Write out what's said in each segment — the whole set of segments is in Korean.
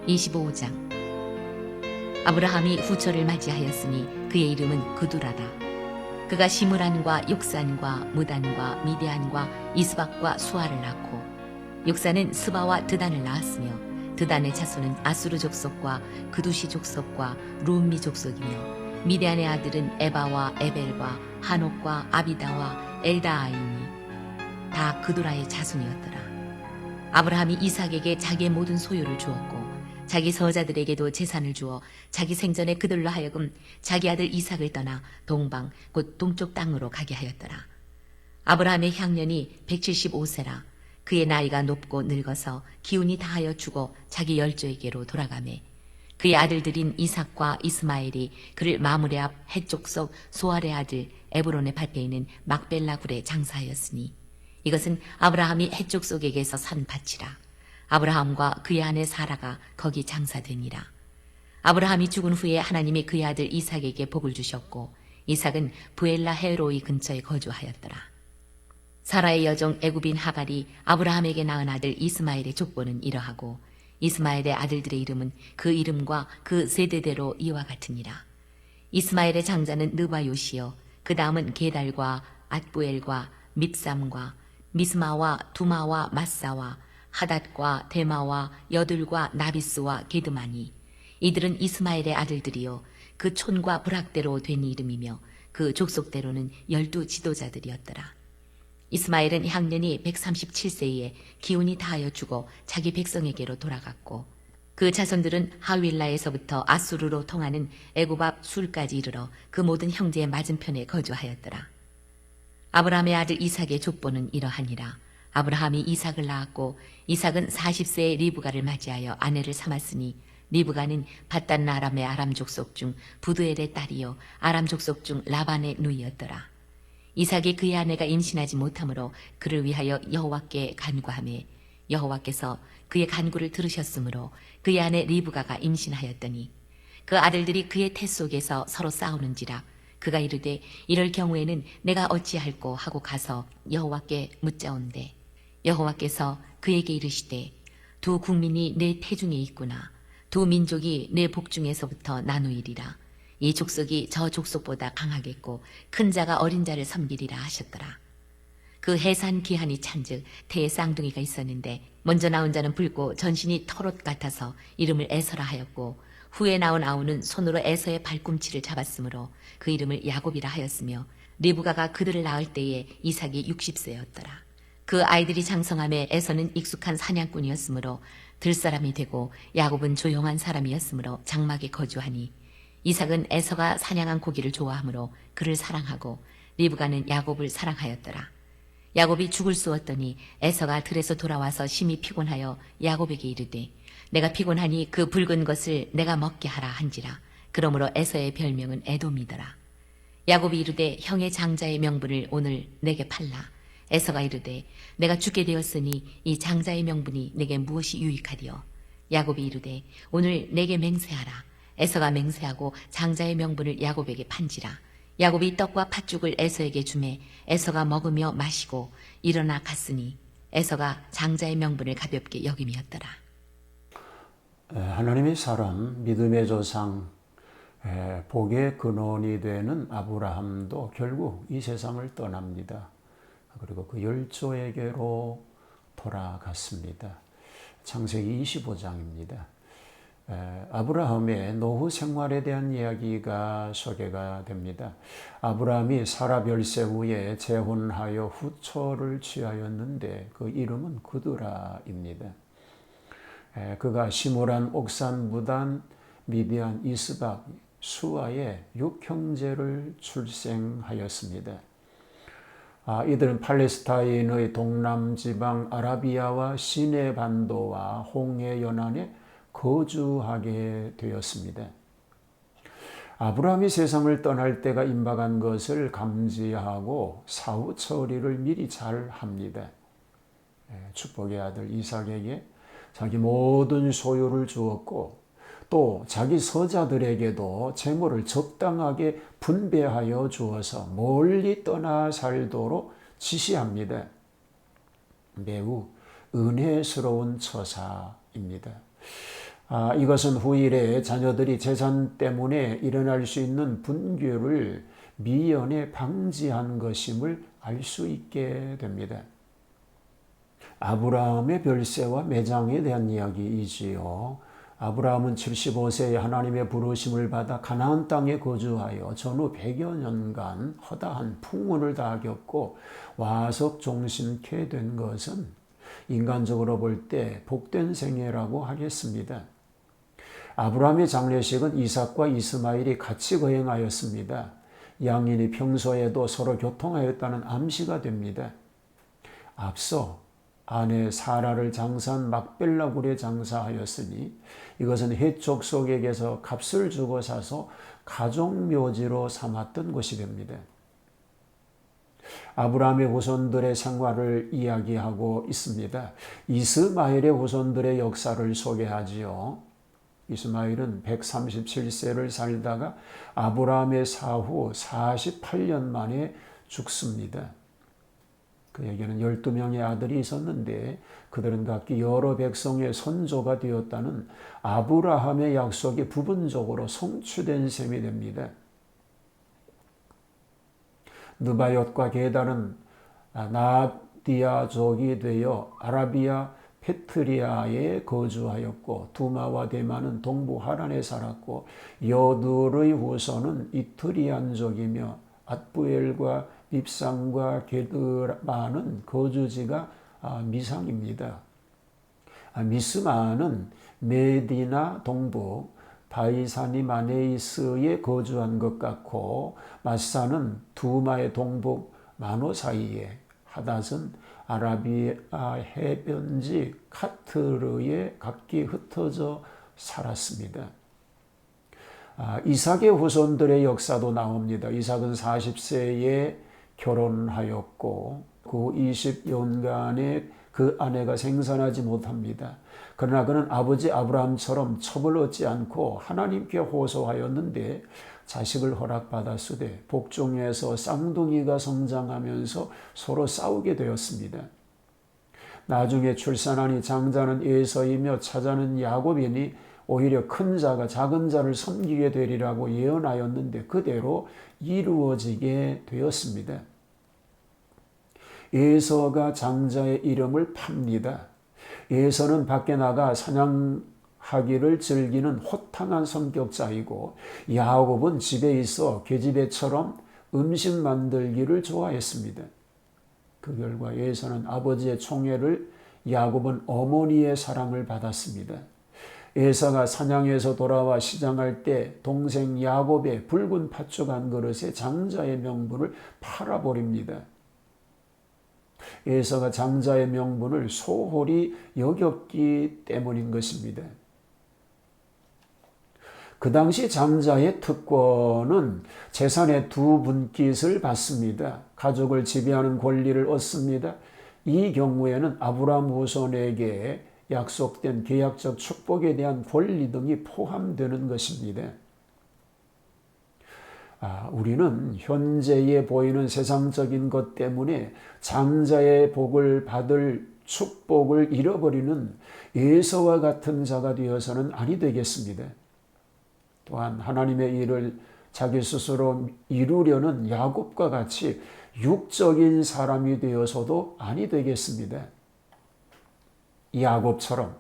25장. 아브라함이 후처를 맞이하였으니 그의 이름은 그두라라. 그가 시므란과 욕산과 무단과 미디안과 이스박과 수아를 낳고, 욕산은 스바와 드단을 낳았으며 드단의 자손은 아수르 족속과 그두시 족속과 루미 족속이며, 미디안의 아들은 에바와 에벨과 한옥과 아비다와 엘다아이니 다 그두라의 자손이었더라. 아브라함이 이삭에게 자기의 모든 소유를 주었고 자기 서자들에게도 재산을 주어 자기 생전에 그들로 하여금 자기 아들 이삭을 떠나 동방 곧 동쪽 땅으로 가게 하였더라. 아브라함의 향년이 175세라. 그의 나이가 높고 늙어서 기운이 다하여 죽어 자기 열조에게로 돌아가매, 그의 아들들인 이삭과 이스마엘이 그를 마므레 앞 해족속 소알의 아들 에브론의 밭에 있는 막벨라 굴에 장사하였으니, 이것은 아브라함이 해족속에게서 산 밭이라. 아브라함과 그의 아내 사라가 거기 장사되니라. 아브라함이 죽은 후에 하나님이 그의 아들 이삭에게 복을 주셨고, 이삭은 부엘라 헤로이 근처에 거주하였더라. 사라의 여종 애굽인 하갈이 아브라함에게 낳은 아들 이스마엘의 족보는 이러하고, 이스마엘의 아들들의 이름은 그 이름과 그 세대대로 이와 같으니라. 이스마엘의 장자는 느바요시요, 그 다음은 게달과 앗부엘과 밉삼과 미스마와 두마와 마사와 하닷과 데마와 여둘과 나비스와 게드마니, 이들은 이스마엘의 아들들이요 그 촌과 부락대로 된 이름이며 그 족속대로는 12 지도자들이었더라. 이스마엘은 향년이 137세에 기운이 다하여 죽어 자기 백성에게로 돌아갔고, 그 자손들은 하윌라에서부터 아수르로 통하는 애굽 앞 술까지 이르러 그 모든 형제의 맞은편에 거주하였더라. 아브라함의 아들 이삭의 족보는 이러하니라. 아브라함이 이삭을 낳았고, 이삭은 40세에 리브가를 맞이하여 아내를 삼았으니, 리브가는 밧단 아람의 아람 족속 중 부두엘의 딸이요 아람 족속 중 라반의 누이였더라. 이삭이 그의 아내가 임신하지 못하므로 그를 위하여 여호와께 간구하매, 여호와께서 그의 간구를 들으셨으므로 그의 아내 리브가가 임신하였더니, 그 아들들이 그의 태 속에서 서로 싸우는지라. 그가 이르되 이럴 경우에는 내가 어찌할꼬 하고 가서 여호와께 묻자온대, 여호와께서 그에게 이르시되 두 국민이 내 태중에 있구나. 두 민족이 내 복중에서부터 나누이리라. 이 족속이 저 족속보다 강하겠고 큰 자가 어린 자를 섬기리라 하셨더라. 그 해산 기한이 찬즉 태에 쌍둥이가 있었는데, 먼저 나온 자는 붉고 전신이 털옷 같아서 이름을 에서라 하였고, 후에 나온 아우는 손으로 에서의 발꿈치를 잡았으므로 그 이름을 야곱이라 하였으며, 리브가가 그들을 낳을 때에 이삭이 60세였더라. 그 아이들이 장성함에 에서는 익숙한 사냥꾼이었으므로 들사람이 되고, 야곱은 조용한 사람이었으므로 장막에 거주하니, 이삭은 에서가 사냥한 고기를 좋아하므로 그를 사랑하고, 리브가는 야곱을 사랑하였더라. 야곱이 죽을 쑤었더니 에서가 들에서 돌아와서 심히 피곤하여 야곱에게 이르되, 내가 피곤하니 그 붉은 것을 내가 먹게 하라 한지라. 그러므로 에서의 별명은 에돔이더라. 야곱이 이르되 형의 장자의 명분을 오늘 내게 팔라. 에서가 이르되 내가 죽게 되었으니 이 장자의 명분이 내게 무엇이 유익하리요. 야곱이 이르되 오늘 내게 맹세하라. 에서가 맹세하고 장자의 명분을 야곱에게 판지라. 야곱이 떡과 팥죽을 에서에게 주매 에서가 먹으며 마시고 일어나 갔으니, 에서가 장자의 명분을 가볍게 여김이었더라. 하나님의 사람, 믿음의 조상, 복의 근원이 되는 아브라함도 결국 이 세상을 떠납니다. 그리고 그 열조에게로 돌아갔습니다. 창세기 25장입니다. 아브라함의 노후 생활에 대한 이야기가 소개가 됩니다. 아브라함이 사라 별세 후에 재혼하여 후처를 취하였는데 그 이름은 그두라입니다. 그가 시므란, 옥산, 무단, 미디안, 이스박, 수아의 6형제를 출생하였습니다. 이들은 팔레스타인의 동남 지방 아라비아와 시내 반도와 홍해 연안에 거주하게 되었습니다. 아브라함이 세상을 떠날 때가 임박한 것을 감지하고 사후 처리를 미리 잘 합니다. 축복의 아들 이삭에게 자기 모든 소유를 주었고, 또 자기 서자들에게도 재물을 적당하게 분배하여 주어서 멀리 떠나 살도록 지시합니다. 매우 은혜스러운 처사입니다. 이것은 후일에 자녀들이 재산 때문에 일어날 수 있는 분규를 미연에 방지한 것임을 알 수 있게 됩니다. 아브라함의 별세와 매장에 대한 이야기이지요. 아브라함은 75세에 하나님의 부르심을 받아 가나안 땅에 거주하여 전후 100여 년간 허다한 풍운을 다 겪고 와석 종신케 된 것은 인간적으로 볼 때 복된 생애라고 하겠습니다. 아브라함의 장례식은 이삭과 이스마엘이 같이 거행하였습니다. 양인이 평소에도 서로 교통하였다는 암시가 됩니다. 앞서 아내 사라를 장사한 막벨라 굴에 장사하였으니 이것은 헷 족속에게서 값을 주고 사서 가족묘지로 삼았던 것이 됩니다. 아브라함의 후손들의 생활을 이야기하고 있습니다. 이스마엘의 후손들의 역사를 소개하지요. 이스마엘은 137세를 살다가 아브라함의 사후 48년 만에 죽습니다. 그에게는 12명의 아들이 있었는데 그들은 각기 여러 백성의 선조가 되었다는 아브라함의 약속이 부분적으로 성취된 셈이 됩니다. 느바옅과 게달은 나디아족이 되어 아라비아 페트리아에 거주하였고 두마와 대마는 동부 하란에 살았고 여둘의 후손은 이트리안족이며 앗부엘과 밉상과 게드마는 거주지가 미상입니다. 미스마는 메디나 동부 바이사니 마네이스에 거주한 것 같고 마사는 두마의 동북 마노 사이에 하닷은 아라비아 해변지 카트르에 각기 흩어져 살았습니다. 이삭의 후손들의 역사도 나옵니다. 이삭은 40세에 결혼하였고 그 20년간에 그 아내가 생산하지 못합니다. 그러나 그는 아버지 아브라함처럼 첩을 얻지 않고 하나님께 호소하였는데 자식을 허락받았으되 복중에서 쌍둥이가 성장하면서 서로 싸우게 되었습니다. 나중에 출산하니 장자는 에서이며 차자는 야곱이니 오히려 큰 자가 작은 자를 섬기게 되리라고 예언하였는데 그대로 이루어지게 되었습니다. 에서가 장자의 이름을 팝니다. 에서는 밖에 나가 사냥하기를 즐기는 호탕한 성격자이고 야곱은 집에 있어 계집애처럼 음식 만들기를 좋아했습니다. 그 결과 에서는 아버지의 총애를, 야곱은 어머니의 사랑을 받았습니다. 에서가 사냥에서 돌아와 시장할 때 동생 야곱의 붉은 팥죽 한 그릇에 장자의 명분을 팔아버립니다. 에서가 장자의 명분을 소홀히 여겼기 때문인 것입니다. 그 당시 장자의 특권은 재산의 2분깃을 받습니다. 가족을 지배하는 권리를 얻습니다. 이 경우에는 아브라함 후손에게 약속된 계약적 축복에 대한 권리 등이 포함되는 것입니다. 우리는 현재에 보이는 세상적인 것 때문에 장자의 복을 받을 축복을 잃어버리는 에서와 같은 자가 되어서는 아니 되겠습니다. 또한 하나님의 일을 자기 스스로 이루려는 야곱과 같이 육적인 사람이 되어서도 아니 되겠습니다. 야곱처럼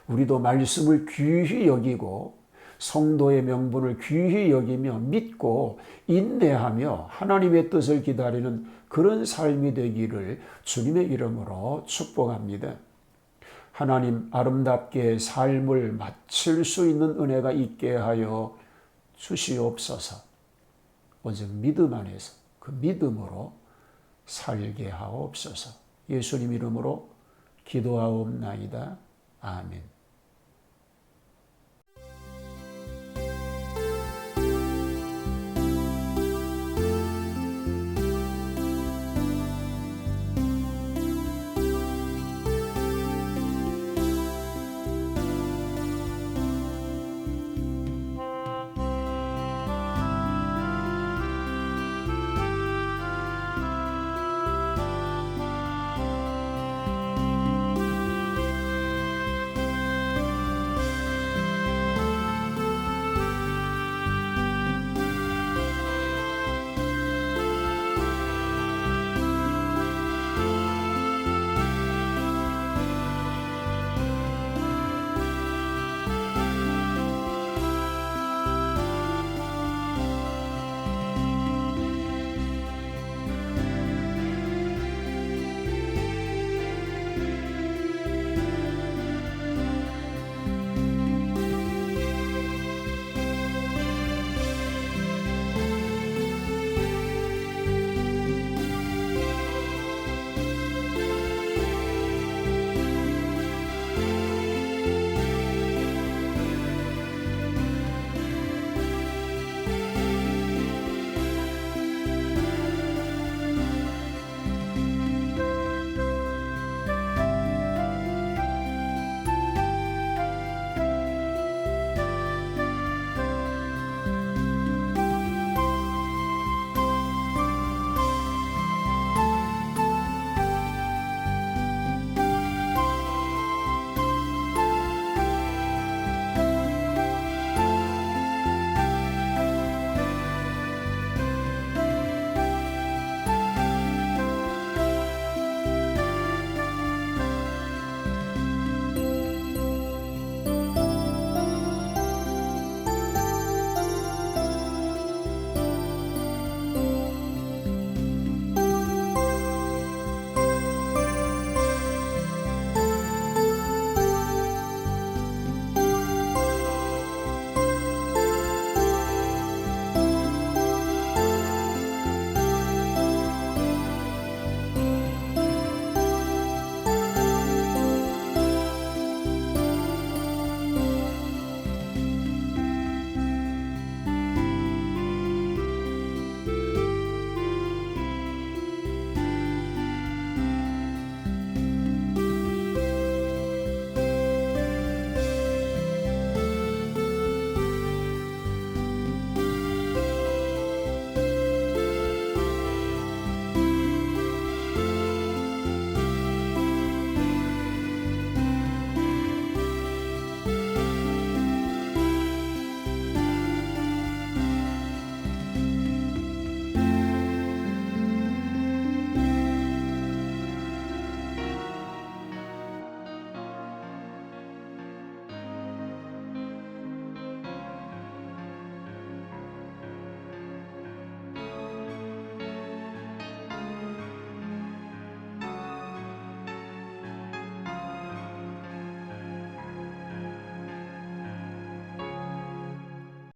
우리도 말씀을 귀히 여기고 성도의 명분을 귀히 여기며 믿고 인내하며 하나님의 뜻을 기다리는 그런 삶이 되기를 주님의 이름으로 축복합니다. 하나님 아름답게 삶을 마칠 수 있는 은혜가 있게 하여 주시옵소서. 오직 믿음 안에서 그 믿음으로 살게 하옵소서. 예수님 이름으로 기도하옵나이다. 아멘.